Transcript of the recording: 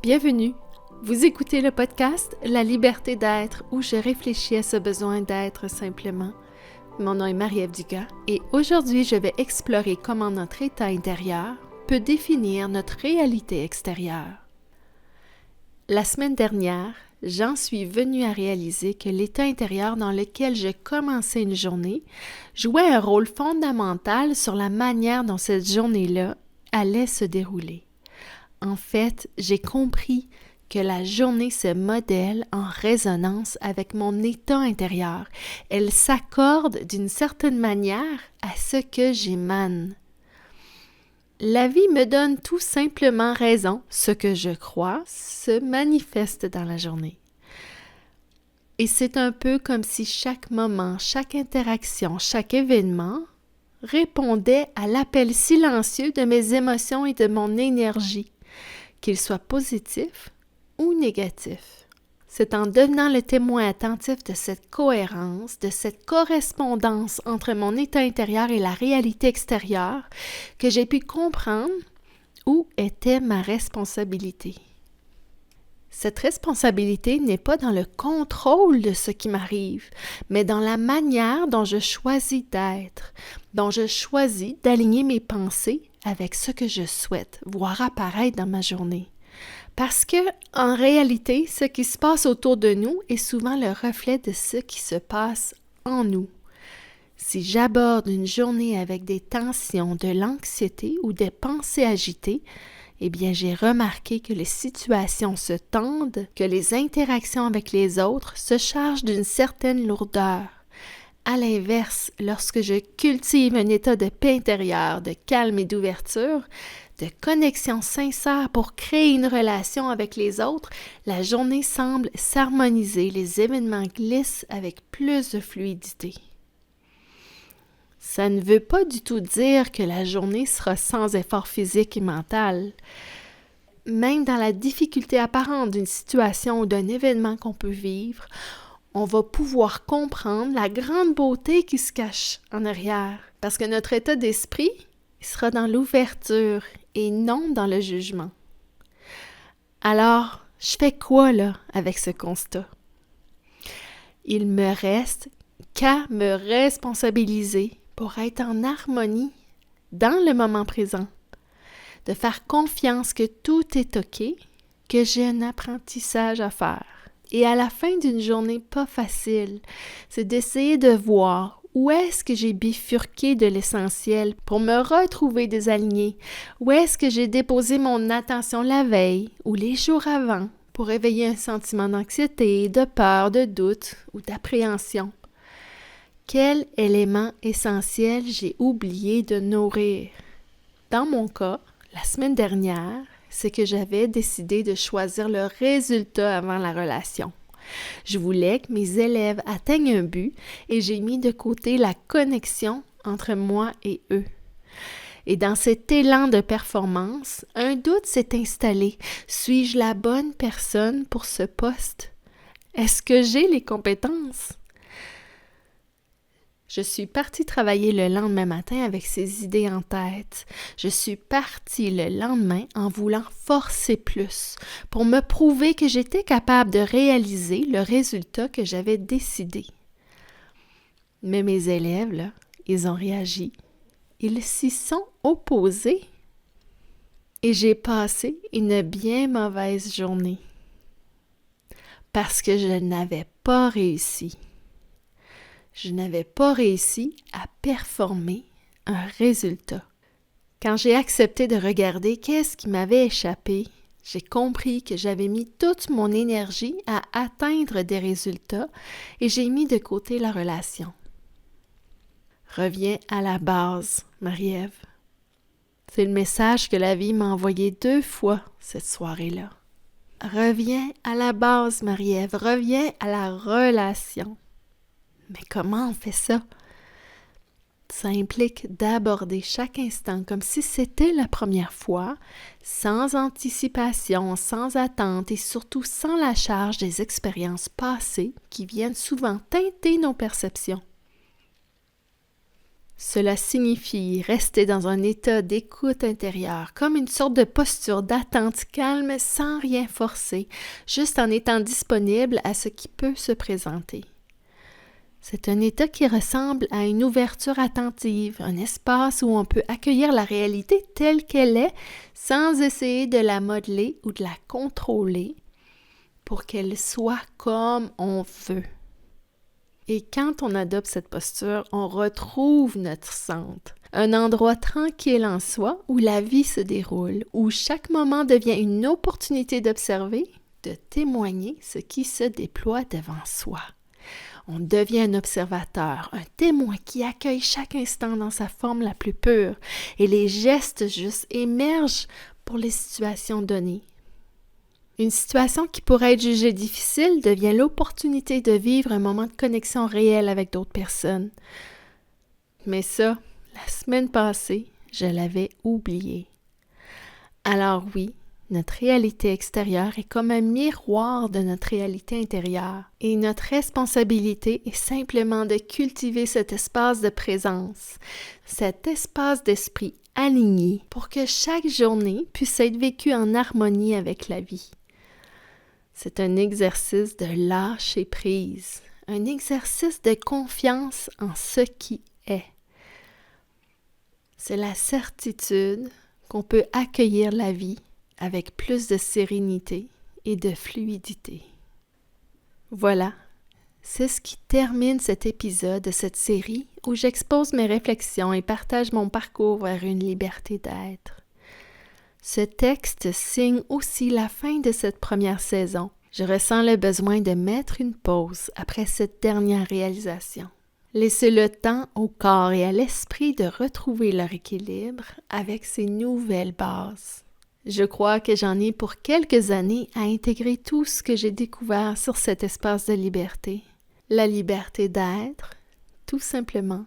Bienvenue! Vous écoutez le podcast La liberté d'être où je réfléchis à ce besoin d'être simplement. Mon nom est Marie-Ève Dugas et aujourd'hui je vais explorer comment notre état intérieur peut définir notre réalité extérieure. La semaine dernière, j'en suis venue à réaliser que l'état intérieur dans lequel je commençais une journée jouait un rôle fondamental sur la manière dont cette journée-là allait se dérouler. En fait, j'ai compris que la journée se modèle en résonance avec mon état intérieur. Elle s'accorde d'une certaine manière à ce que j'émane. La vie me donne tout simplement raison. Ce que je crois se manifeste dans la journée. Et c'est un peu comme si chaque moment, chaque interaction, chaque événement répondait à l'appel silencieux de mes émotions et de mon énergie, qu'il soit positif ou négatif. C'est en devenant le témoin attentif de cette cohérence, de cette correspondance entre mon état intérieur et la réalité extérieure que j'ai pu comprendre où était ma responsabilité. Cette responsabilité n'est pas dans le contrôle de ce qui m'arrive, mais dans la manière dont je choisis d'être, dont je choisis d'aligner mes pensées avec ce que je souhaite voir apparaître dans ma journée. Parce que, en réalité, ce qui se passe autour de nous est souvent le reflet de ce qui se passe en nous. Si j'aborde une journée avec des tensions, de l'anxiété ou des pensées agitées, eh bien, j'ai remarqué que les situations se tendent, que les interactions avec les autres se chargent d'une certaine lourdeur. À l'inverse, lorsque je cultive un état de paix intérieure, de calme et d'ouverture, de connexion sincère pour créer une relation avec les autres, la journée semble s'harmoniser, les événements glissent avec plus de fluidité. Ça ne veut pas du tout dire que la journée sera sans effort physique et mental. Même dans la difficulté apparente d'une situation ou d'un événement qu'on peut vivre, on va pouvoir comprendre la grande beauté qui se cache en arrière. Parce que notre état d'esprit sera dans l'ouverture et non dans le jugement. Alors, je fais quoi là avec ce constat? Il me reste qu'à me responsabiliser pour être en harmonie dans le moment présent, de faire confiance que tout est OK, que j'ai un apprentissage à faire. Et à la fin d'une journée pas facile, c'est d'essayer de voir où est-ce que j'ai bifurqué de l'essentiel pour me retrouver désalignée, où est-ce que j'ai déposé mon attention la veille ou les jours avant pour éveiller un sentiment d'anxiété, de peur, de doute ou d'appréhension. Quel élément essentiel j'ai oublié de nourrir? Dans mon cas, la semaine dernière, c'est que j'avais décidé de choisir le résultat avant la relation. Je voulais que mes élèves atteignent un but et j'ai mis de côté la connexion entre moi et eux. Et dans cet élan de performance, un doute s'est installé. Suis-je la bonne personne pour ce poste? Est-ce que j'ai les compétences? Je suis partie travailler le lendemain matin avec ces idées en tête. Je suis partie le lendemain en voulant forcer plus pour me prouver que j'étais capable de réaliser le résultat que j'avais décidé. Mais mes élèves, là, ils ont réagi. Ils s'y sont opposés. Et j'ai passé une bien mauvaise journée parce que je n'avais pas réussi. Je n'avais pas réussi à performer un résultat. Quand j'ai accepté de regarder qu'est-ce qui m'avait échappé, j'ai compris que j'avais mis toute mon énergie à atteindre des résultats et j'ai mis de côté la relation. Reviens à la base, Marie-Ève. C'est le message que la vie m'a envoyé 2 fois cette soirée-là. Reviens à la base, Marie-Ève. Reviens à la relation. Mais comment on fait ça? Ça implique d'aborder chaque instant comme si c'était la première fois, sans anticipation, sans attente et surtout sans la charge des expériences passées qui viennent souvent teinter nos perceptions. Cela signifie rester dans un état d'écoute intérieure, comme une sorte de posture d'attente calme sans rien forcer, juste en étant disponible à ce qui peut se présenter. C'est un état qui ressemble à une ouverture attentive, un espace où on peut accueillir la réalité telle qu'elle est sans essayer de la modeler ou de la contrôler pour qu'elle soit comme on veut. Et quand on adopte cette posture, on retrouve notre centre, un endroit tranquille en soi où la vie se déroule, où chaque moment devient une opportunité d'observer, de témoigner ce qui se déploie devant soi. On devient un observateur, un témoin qui accueille chaque instant dans sa forme la plus pure et les gestes justes émergent pour les situations données. Une situation qui pourrait être jugée difficile devient l'opportunité de vivre un moment de connexion réelle avec d'autres personnes. Mais ça, la semaine passée, je l'avais oublié. Alors oui, notre réalité extérieure est comme un miroir de notre réalité intérieure et notre responsabilité est simplement de cultiver cet espace de présence, cet espace d'esprit aligné pour que chaque journée puisse être vécue en harmonie avec la vie. C'est un exercice de lâcher prise, un exercice de confiance en ce qui est. C'est la certitude qu'on peut accueillir la vie avec plus de sérénité et de fluidité. Voilà, c'est ce qui termine cet épisode de cette série où j'expose mes réflexions et partage mon parcours vers une liberté d'être. Ce texte signe aussi la fin de cette première saison. Je ressens le besoin de mettre une pause après cette dernière réalisation. Laisser le temps au corps et à l'esprit de retrouver leur équilibre avec ces nouvelles bases. Je crois que j'en ai pour quelques années à intégrer tout ce que j'ai découvert sur cet espace de liberté. La liberté d'être, tout simplement,